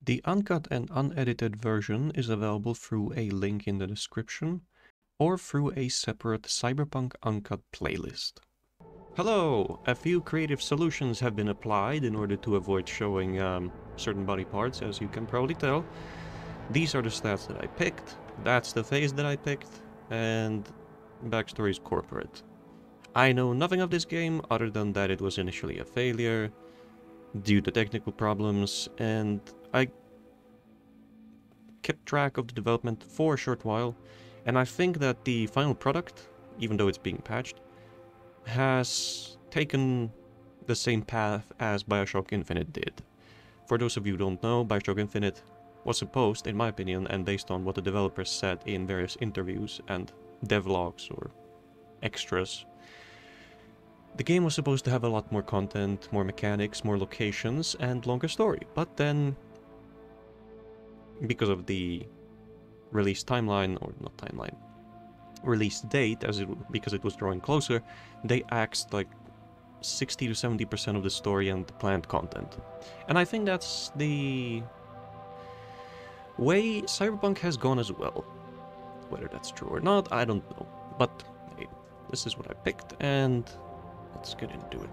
The uncut and unedited version is available through a link in the description or through a separate Cyberpunk Uncut playlist. Hello! A few creative solutions have been applied in order to avoid showing certain body parts, as you can probably tell. These are the stats that I picked, that's the face that I picked, and backstory is Corpo-Rat. I know nothing of this game other than that it was initially a failure due to technical problems, and I kept track of the development for a short while, and I think that the final product, even though it's being patched, has taken the same path as Bioshock Infinite did. For those of you who don't know, Bioshock Infinite was supposed, in my opinion, and based on what the developers said in various interviews and devlogs or extras, the game was supposed to have a lot more content, more mechanics, more locations, and longer story. But then, because of the release timeline, or not timeline, release date, because it was drawing closer, they axed like 60 to 70% of the story and the planned content. And I think that's the way Cyberpunk has gone as well. Whether that's true or not, I don't know. But hey, this is what I picked, and let's get into it.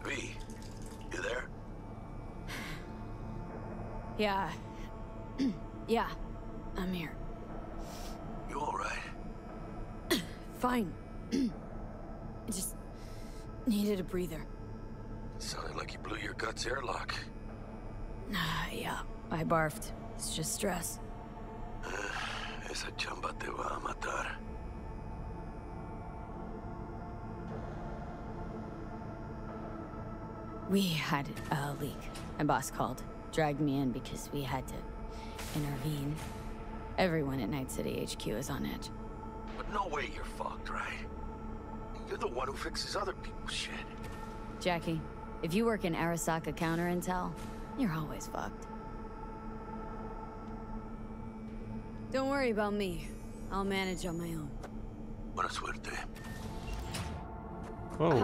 V, you there? Yeah. Yeah, I'm here. You alright? Fine. I just needed a breather. Sounded like you blew your guts airlock. Yeah, I barfed. It's just stress. Esa chamba te va a matar. We had a leak. My boss called, dragged me in because we had to intervene. Everyone at Night City HQ is on edge. But no way you're fucked, right? You're the one who fixes other people's shit. Jackie, if you work in Arasaka counter intel, you're always fucked. Don't worry about me. I'll manage on my own. Buena suerte. Whoa.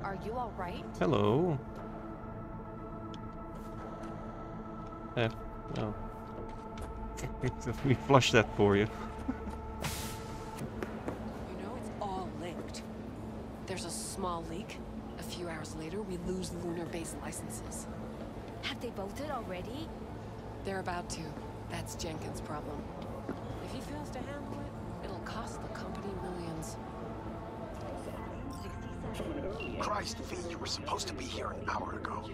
Are you all right? Hello. No. We flushed that for you. You know, it's all linked. There's a small leak. A few hours later, we lose lunar base licenses. Have they voted already? They're about to. That's Jenkins' problem. If he fails to handle it, it'll cost the company millions. Christ, V, you were supposed to be here an hour ago.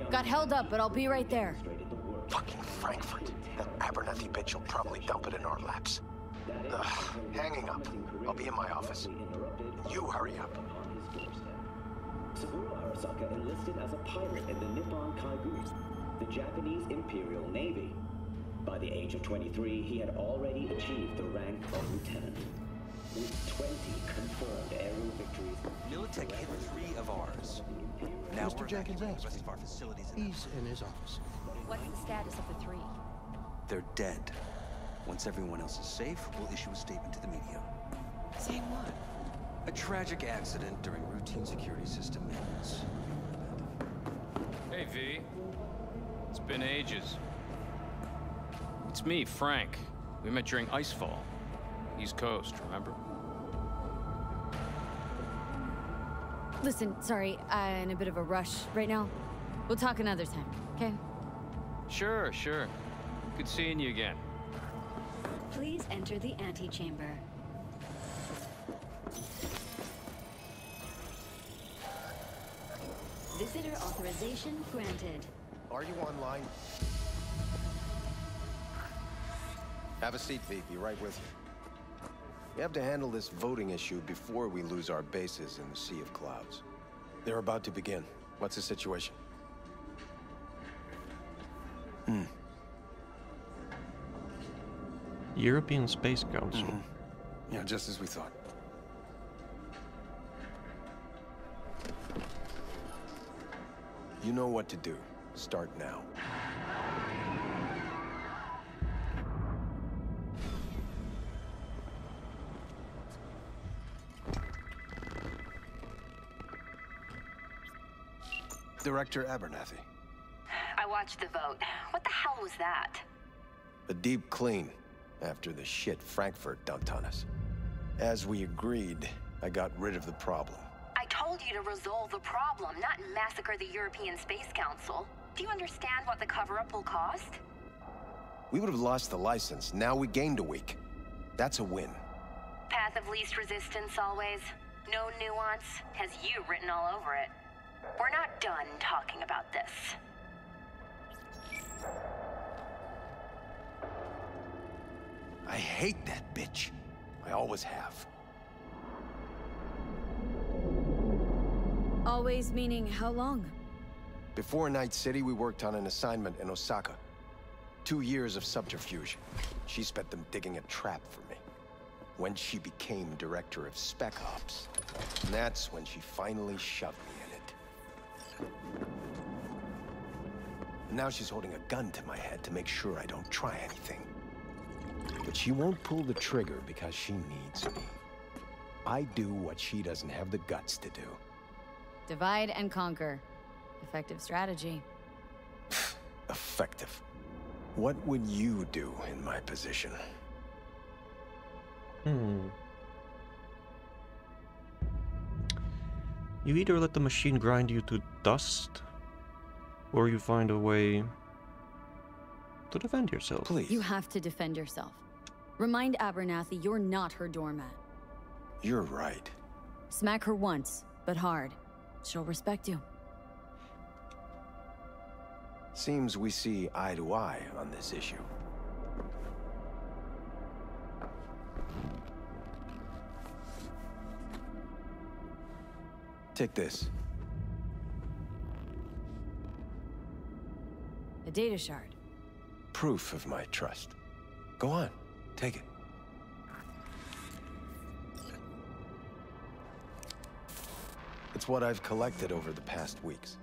Got held up, but I'll be right there. Fucking Frankfurt. That Abernathy bitch will probably dump it in our laps. Ugh, hanging up. I'll be in my office. You hurry up. Saburo Arasaka enlisted as a pilot in the Nippon Kaibu, the Japanese Imperial Navy. By the age of 23, he had already achieved the rank of lieutenant. With 20 confirmed aerial victories, Militech hit 3 of ours. Now Mr. Jenkins asked. the rest of our facilities. He's in his office. What's the status of the 3? They're dead. Once everyone else is safe, we'll issue a statement to the media. Saying what? A tragic accident during routine security system maintenance. Hey, V. It's been ages. It's me, Frank. We met during Icefall. East Coast, remember? Listen, sorry, I'm in a bit of a rush right now. We'll talk another time, okay? Sure. Good seeing you again. Please enter the antechamber. Visitor authorization granted. Are you online? Have a seat, V. Be right with you. We have to handle this voting issue before we lose our bases in the Sea of Clouds. They're about to begin. What's the situation? European Space Council. Yeah, just as we thought. You know what to do. start now. Director Abernathy. I watched the vote. What the hell was that? A deep clean after the shit Frankfurt dumped on us. As we agreed, I got rid of the problem. I told you to resolve the problem, not massacre the European Space Council. Do you understand what the cover-up will cost? We would have lost the license. Now we gained a week. That's a win. Path of least resistance always. No nuance. Has you written all over it. We're not done talking about this. I hate that bitch. I always have. Always meaning how long? Before Night City, we worked on an assignment in Osaka. 2 years of subterfuge. She spent them digging a trap for me. When she became director of Spec Ops, that's when she finally shoved me in it. Now she's holding a gun to my head to make sure I don't try anything. But she won't pull the trigger because she needs me. I do what she doesn't have the guts to do. Divide and conquer. Effective strategy. Effective. What would you do in my position? You either let the machine grind you to dust, or you find a way to defend yourself. Please. You have to defend yourself. Remind Abernathy you're not her doormat. You're right. Smack her once, but hard. She'll respect you. Seems we see eye to eye on this issue. Take this. A data shard. Proof of my trust. Go on, take it. It's what I've collected over the past weeks.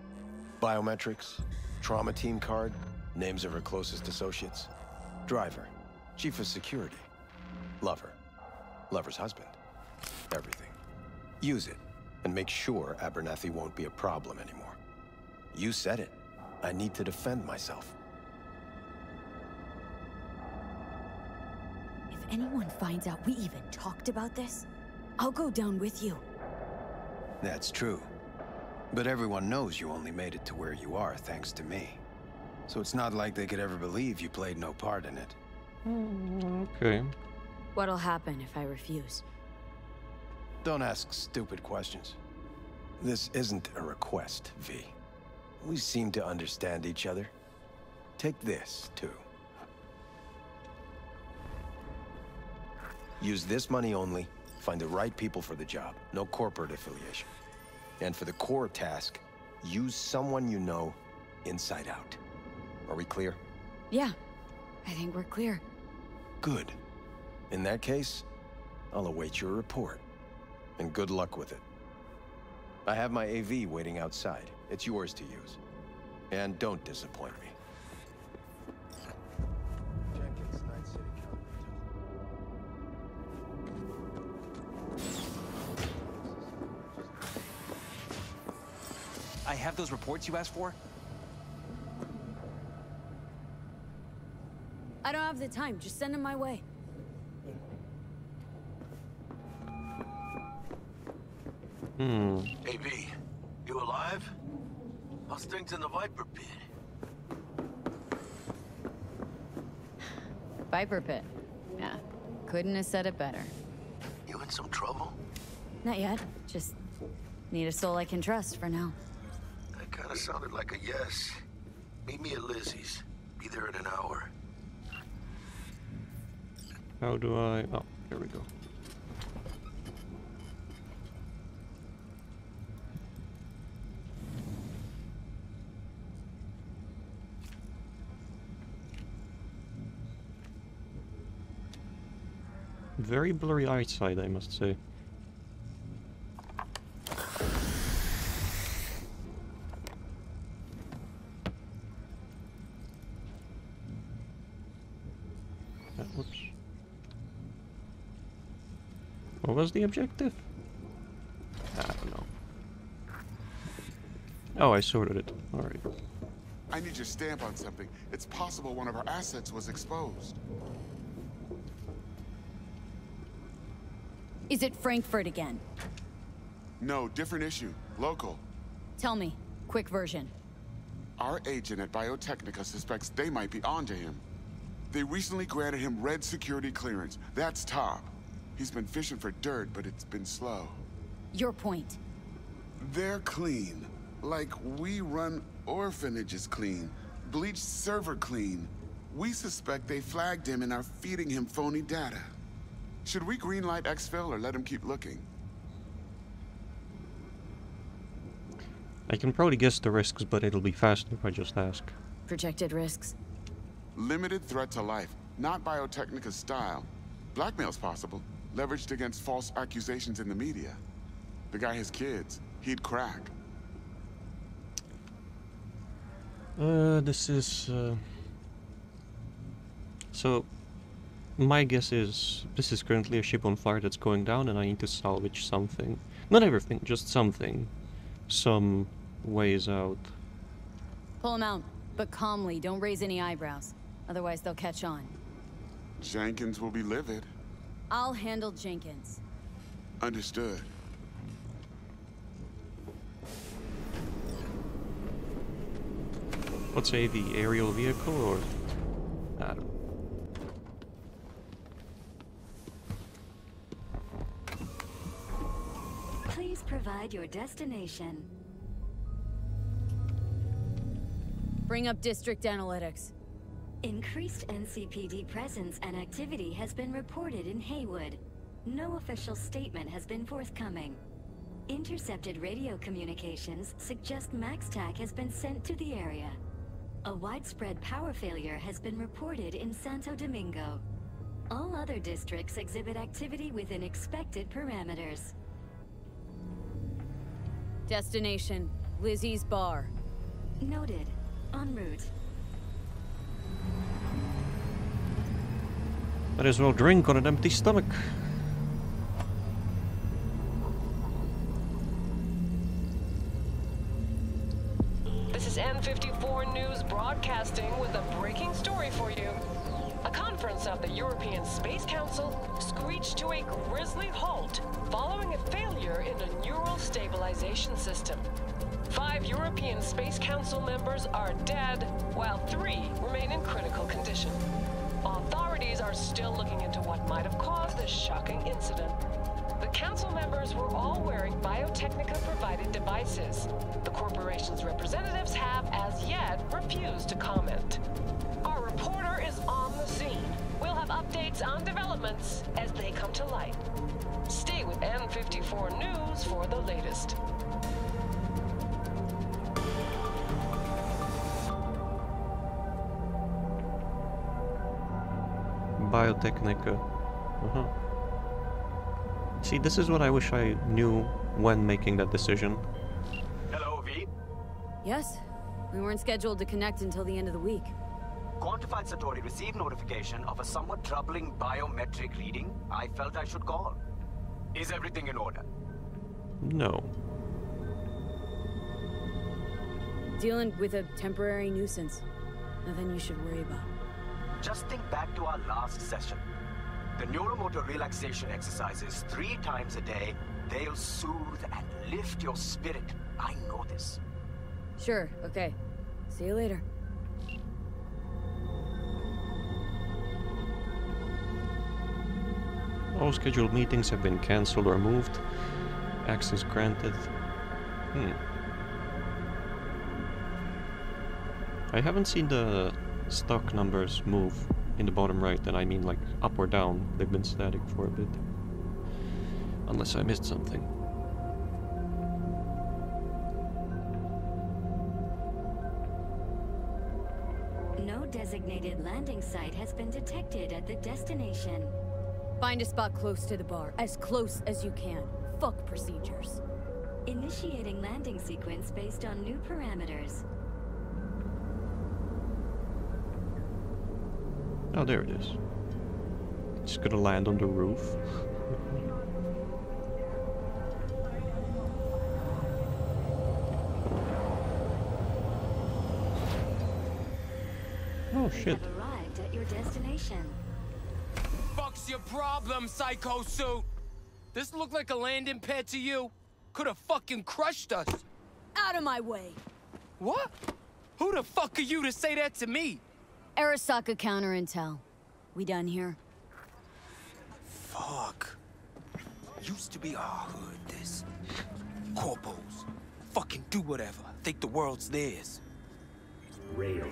Biometrics, trauma team card, names of her closest associates. Driver, chief of security. Lover, lover's husband. Everything. Use it, and make sure Abernathy won't be a problem anymore. You said it. I need to defend myself. If anyone finds out we even talked about this, I'll go down with you. That's true. But everyone knows you only made it to where you are thanks to me. So it's not like they could ever believe you played no part in it. Okay. What'll happen if I refuse? Don't ask stupid questions. This isn't a request, V. We seem to understand each other. Take this, too. Use this money only. Find the right people for the job. No corporate affiliation. And for the core task, use someone you know inside out. Are we clear? Yeah, I think we're clear. Good. In that case, I'll await your report. And good luck with it. I have my AV waiting outside. It's yours to use. And don't disappoint me. Jenkins, Night City I have those reports you asked for? I don't have the time. Just send them my way. Hey, V, you alive? How's things in the Viper Pit? Viper Pit. Yeah, couldn't have said it better. You in some trouble? Not yet. Just need a soul I can trust for now. That kind of sounded like a yes. Meet me at Lizzie's. Be there in an hour. How do I... Oh, here we go. Very blurry eyesight, I must say. Whoops. What was the objective? I don't know. Oh, I sorted it. Alright. I need your stamp on something. It's possible one of our assets was exposed. Is it Frankfurt again? No, different issue. Local. Tell me. Quick version. Our agent at Biotechnica suspects they might be onto him. They recently granted him red security clearance. That's top. He's been fishing for dirt, but it's been slow. Your point. They're clean. Like we run orphanages clean. Bleached server clean. We suspect they flagged him and are feeding him phony data. Should we greenlight exfil or let him keep looking? I can probably guess the risks, but it'll be faster if I just ask. Projected risks? Limited threat to life, not Biotechnica's style. Blackmail's possible, leveraged against false accusations in the media. The guy has kids. He'd crack. This is... So, my guess is this is currently a ship on fire that's going down and I need to salvage something. Not everything, just something. Some ways out. Pull them out, but calmly, don't raise any eyebrows. Otherwise they'll catch on. Jenkins will be livid. I'll handle Jenkins. Understood. Let's say the aerial vehicle, or... I don't know. Please provide your destination. Bring up district analytics. Increased NCPD presence and activity has been reported in Haywood. No official statement has been forthcoming. Intercepted radio communications suggest MaxTac has been sent to the area. A widespread power failure has been reported in Santo Domingo. All other districts exhibit activity within expected parameters. Destination, Lizzie's bar. Noted. En route. Might as well drink on an empty stomach. This is N54 News broadcasting with a breaking story for you. A conference of the European Space Council screeched to a grisly halt following a failure in a neural stabilization system. 5 European Space Council members are dead, while 3 remain in critical condition. Authorities are still looking into what might have caused this shocking incident. The council members were all wearing Biotechnica-provided devices. The corporation's representatives have, as yet, refused to comment. Our reporter is on the scene. We'll have updates on developments as they come to light. Stay with N54 News for the latest. Biotechnica. See, this is what I wish I knew when making that decision. Hello, V. Yes? We weren't scheduled to connect until the end of the week. Quantified Satori received notification of a somewhat troubling biometric reading. I felt I should call. Is everything in order? No. Dealing with a temporary nuisance. Nothing you should worry about. Just think back to our last session. The neuromotor relaxation exercises 3 times a day. They'll soothe and lift your spirit. I know this. Sure, okay. See you later. All scheduled meetings have been cancelled or moved. Access granted. I haven't seen the stock numbers move in the bottom right, and I mean like up or down. They've been static for a bit. Unless I missed something. No designated landing site has been detected at the destination. Find a spot close to the bar. As close as you can. Fuck procedures. Initiating landing sequence based on new parameters. Oh, there it is. Just gonna land on the roof. Oh shit. You have arrived at your destination. Fuck's your problem, Psycho Suit? This look like a landing pad to you? Could have fucking crushed us. Out of my way. What? Who the fuck are you to say that to me? Arasaka counter intel. We done here? Fuck. Used to be our hood, this. Corpos. Fucking do whatever. Think the world's theirs. Rail.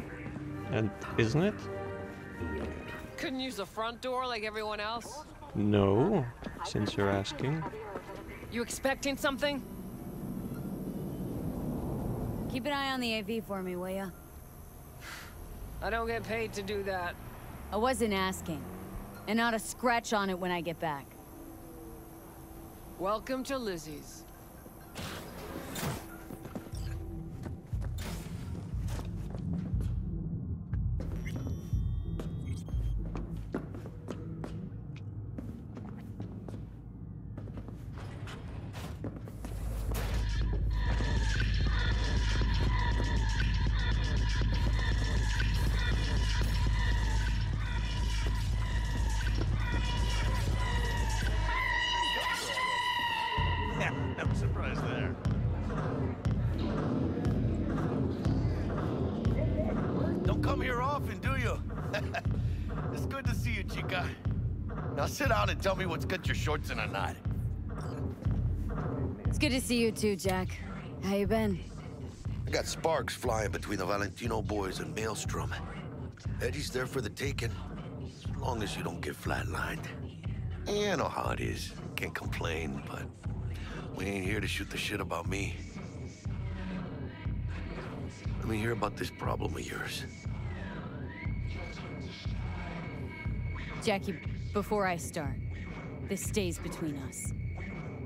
And isn't it? Couldn't use the front door like everyone else? No, since you're asking. You expecting something? Keep an eye on the AV for me, will ya? I don't get paid to do that. I wasn't asking. And not a scratch on it when I get back. Welcome to Lizzie's. No surprise there. Don't come here often, do you? It's good to see you, chica. Now sit down and tell me what's got your shorts in a knot. It's good to see you too, Jack. How you been? I got sparks flying between the Valentino boys and Maelstrom. Eddie's there for the taking, as long as you don't get flatlined. Yeah, I know how it is. Can't complain, but we ain't here to shoot the shit about me. Let me hear about this problem of yours. Jackie, before I start, this stays between us.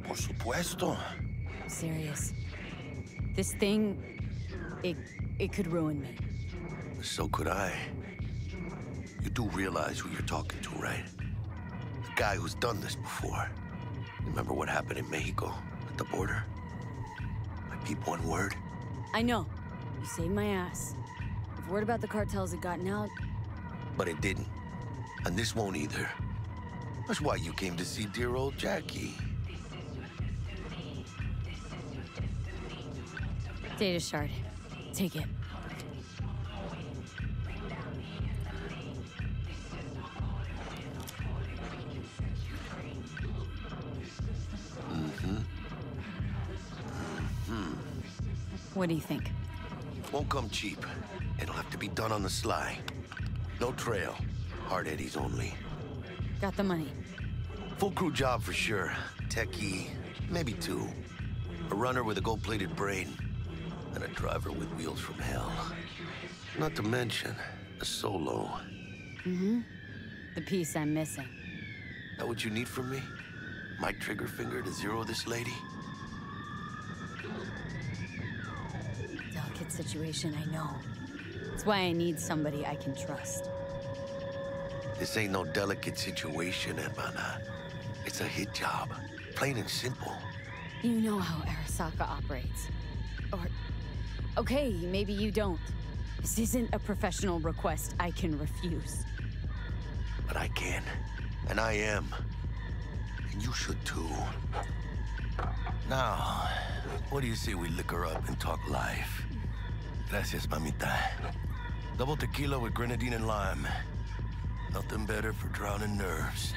Por supuesto. I'm serious. This thing, it could ruin me. So could I. You do realize who you're talking to, right? The guy who's done this before. Remember what happened in Mexico, at the border? I peep one word. I know. You saved my ass. If word about the cartels had gotten out... But it didn't. And this won't either. That's why you came to see dear old Jackie. Data shard. Take it. What do you think? Won't come cheap. It'll have to be done on the sly. No trail. Hard eddies only. Got the money. Full crew job for sure. Techie, maybe two. A runner with a gold-plated brain. And a driver with wheels from hell. Not to mention, a solo. Mm-hmm. The piece I'm missing. That what you need from me? My trigger finger to zero this lady? Delicate situation, I know. That's why I need somebody I can trust. This ain't no delicate situation, hermana. It's a hit job. Plain and simple. You know how Arasaka operates. Or... okay, maybe you don't. This isn't a professional request I can refuse. But I can. And I am. And you should too. Now, what do you say we liquor up and talk life? Gracias, mamita. Double tequila with grenadine and lime. Nothing better for drowning nerves.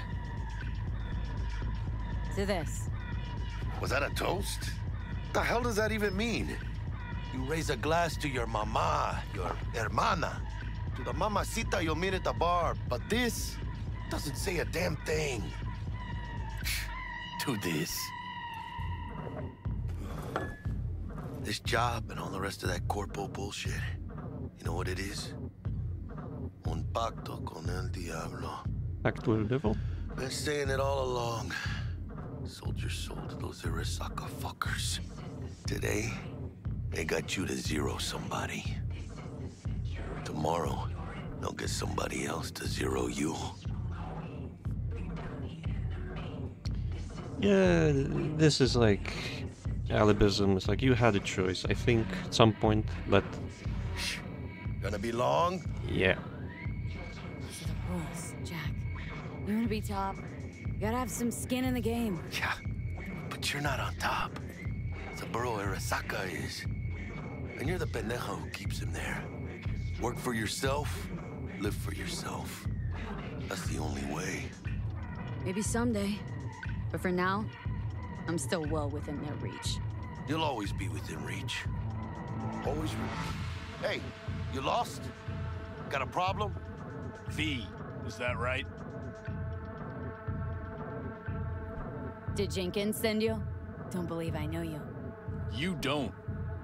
To this. Was that a toast? What the hell does that even mean? You raise a glass to your mama, your hermana, to the mamacita you'll meet at the bar, but this doesn't say a damn thing. To this. This job and all the rest of that corpo bullshit. You know what it is? Un pacto con el diablo. Pact with the devil? Been saying it all along. Sold your soul to those Arasaka fuckers. Today, they got you to zero somebody. Tomorrow, they'll get somebody else to zero you. Yeah, this is like alibism. It's like you had a choice, I think, at some point, but Gonna be long? yeah. These are the rules, Jack. You wanna be top? You gotta have some skin in the game. Yeah, but you're not on top. Saburo Arasaka is. And you're the pendejo who keeps him there. Work for yourself, live for yourself. That's the only way. Maybe someday. But for now, I'm still well within their reach. You'll always be within reach. Always. Hey, you lost? Got a problem? V, is that right? Did Jenkins send you? Don't believe I know you. You don't,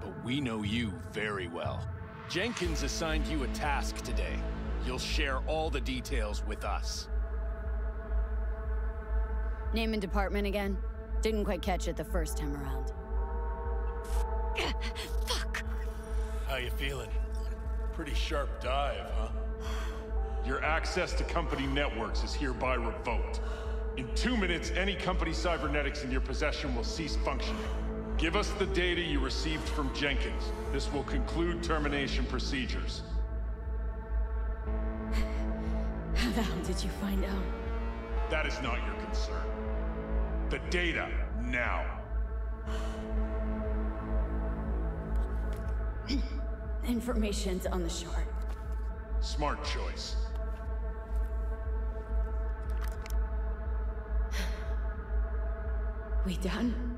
but we know you very well. Jenkins assigned you a task today. You'll share all the details with us. Name and department again? Didn't quite catch it the first time around. Fuck! How you feeling? Pretty sharp dive, huh? Your access to company networks is hereby revoked. In 2 minutes, any company cybernetics in your possession will cease functioning. Give us the data you received from Jenkins. This will conclude termination procedures. How the hell did you find out? That is not your concern. The data, now. Information's on the shard. Smart choice. We done?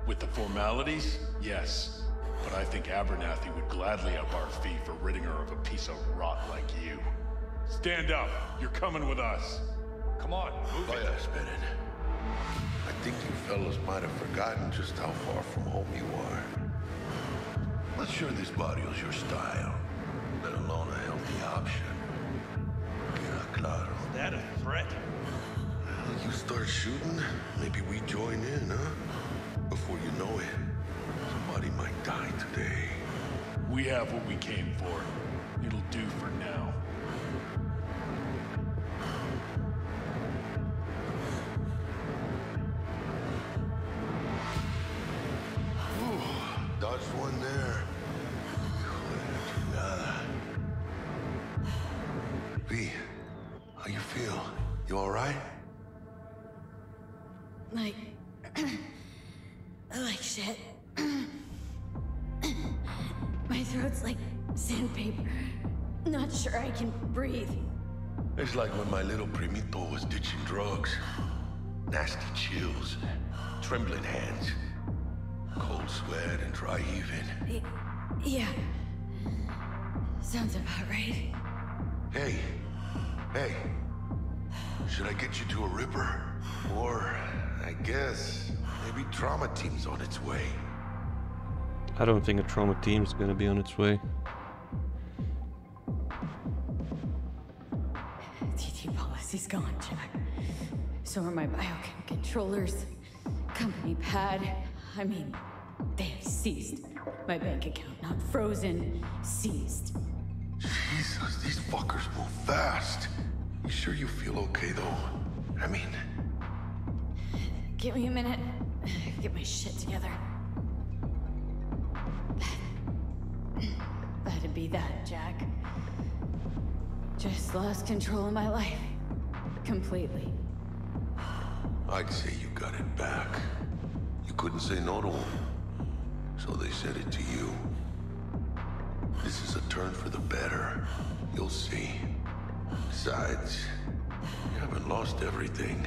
With the formalities, yes. But I think Abernathy would gladly up our fee for ridding her of a piece of rot like you. Stand up. You're coming with us. Come on, move it. I think you fellas might have forgotten just how far from home you are. Not sure this barrio's your style, let alone a healthy option. Yeah, claro. Is that a threat? You start shooting, maybe we join in, huh? Before you know it, somebody might die today. We have what we came for. It'll do for now. Dodged one there. V, how you feel? You all right? Like shit. My throat's like sandpaper. Not sure I can breathe. It's like when my little primito was ditching drugs. Nasty chills, trembling hands, cold sweat and dry heaving. Yeah. Sounds about right. Hey, should I get you to a Ripper? Or, I guess, maybe trauma team's on its way. I don't think a trauma team's gonna be on its way. TT policy's gone, Jack. So are my biochem controllers, company pad. I mean, they have seized my bank account. Not frozen, seized. Jesus, these fuckers move fast. You sure you feel okay, though? I mean... Give me a minute. Get my shit together. That'd be that, Jack. Just lost control of my life. Completely. I'd say you got it back. You couldn't say no to them. So they said it to you. This is a turn for the better. You'll see. Besides, you haven't lost everything.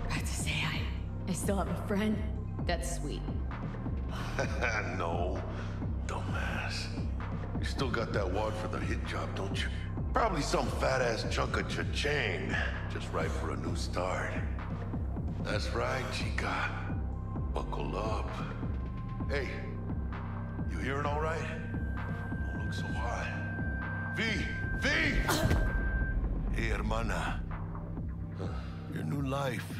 I have to say, I still have a friend. That's sweet. No, dumbass. You still got that wad for the hit job, don't you? Probably some fat-ass chunk of cha-ching. Just right for a new start. That's right, chica. Buckle up. Hey, you hearing all right? Don't look so hot. V! Hey, hermana. Your new life.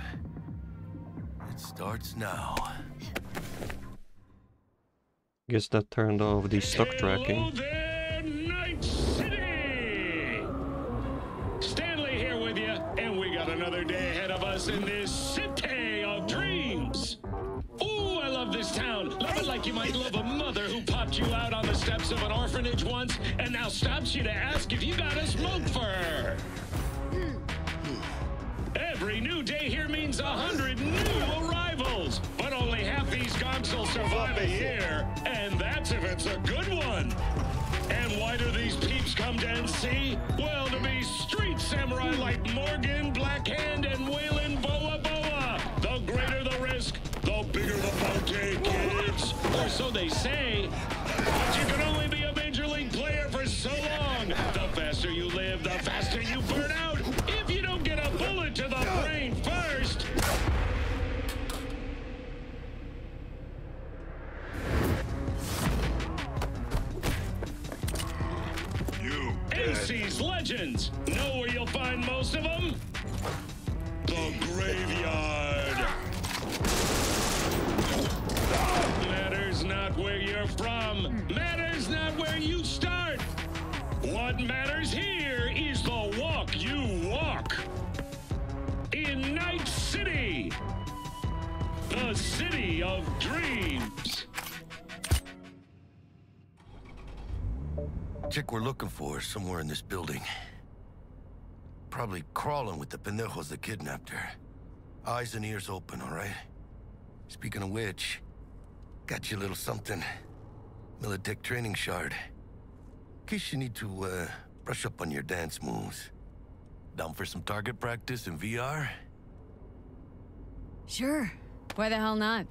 It starts now. Guess that turned off the stock tracking. There, Night City! Stanley here with you, and we got another day ahead of of us in this city of dreams. Ooh, I love this town. Love it like you might love a mother who popped you out on the steps of an orphanage once and now stops you to ask if you got a smoke for her. Every new day here means 100 new arrivals, but only half these gonks will survive a year, and that's if it's a good one. And why do these peeps come to NC? Well, to be street samurai like Morgan, Blackhand, and Waylon Boa Boa. The greater the risk, the bigger the bounty, kids. Or so they say. But you can only be a major league player for so long. The faster you live, the faster you burn out. If you don't get a bullet to the brain first. NC's legends. Know where you'll find most of them? The graveyard. Matters not where you're from. Matters not where you start. What matters here is the walk you walk. In Night City. The city of dreams. Chick we're looking for is somewhere in this building. Probably crawling with the pendejos that kidnapped her. Eyes and ears open, all right? Speaking of which, got you a little something. Militech training shard. In case you need to, brush up on your dance moves. Down for some target practice in VR? Sure. Why the hell not?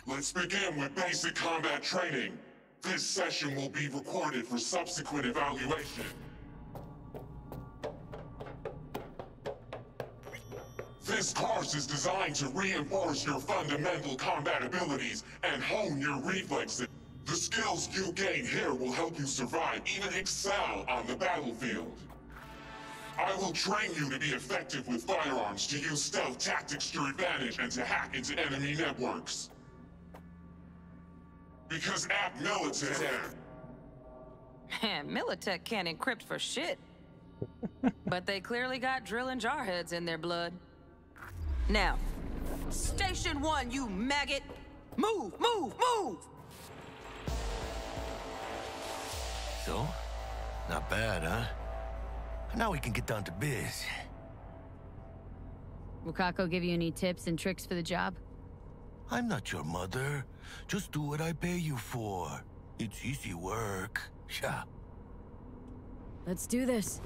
Let's begin with basic combat training. This session will be recorded for subsequent evaluation. This course is designed to reinforce your fundamental combat abilities and hone your reflexes. The skills you gain here will help you survive, even excel on the battlefield. I will train you to be effective with firearms, to use stealth tactics to your advantage, and to hack into enemy networks. Because at Militech... Militech can't encrypt for shit. But they clearly got drill and jar heads in their blood. Now, Station 1, you maggot! Move, move, move! So? Not bad, huh? Now we can get down to biz. Will Kako give you any tips and tricks for the job? I'm not your mother. Just do what I pay you for. It's easy work. Yeah. Let's do this.